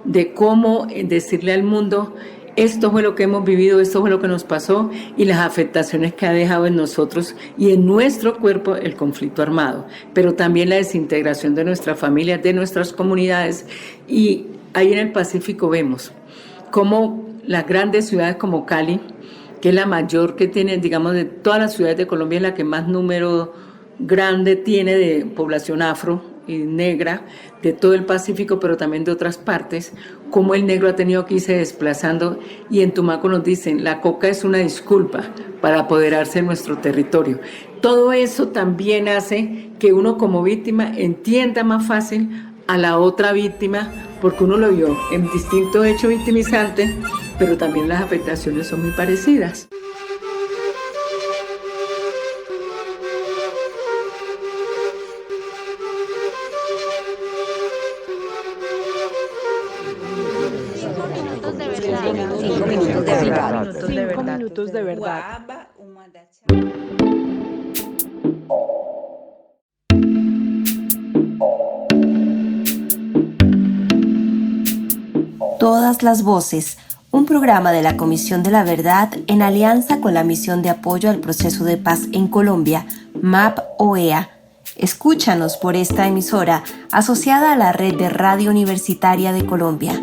Speaker 14: de cómo decirle al mundo: esto fue lo que hemos vivido, esto fue lo que nos pasó y las afectaciones que ha dejado en nosotros y en nuestro cuerpo el conflicto armado, pero también la desintegración de nuestras familias, de nuestras comunidades. Y ahí en el Pacífico vemos cómo las grandes ciudades como Cali, que es la mayor que tiene, digamos, de todas las ciudades de Colombia, es la que más número grande tiene de población afro y negra de todo el Pacífico, pero también de otras partes, como el negro ha tenido que irse desplazando, y en Tumaco nos dicen: la coca es una disculpa para apoderarse de nuestro territorio. Todo eso también hace que uno como víctima entienda más fácil a la otra víctima, porque uno lo vio en distinto hecho victimizante, pero también las afectaciones son muy parecidas.
Speaker 21: minutos de verdad.
Speaker 12: 5 minutos de verdad. 5 minutos de verdad.
Speaker 1: Todas las voces, un programa de la Comisión de la Verdad en alianza con la Misión de Apoyo al Proceso de Paz en Colombia, MAP-OEA. Escúchanos por esta emisora asociada a la Red de Radio Universitaria de Colombia.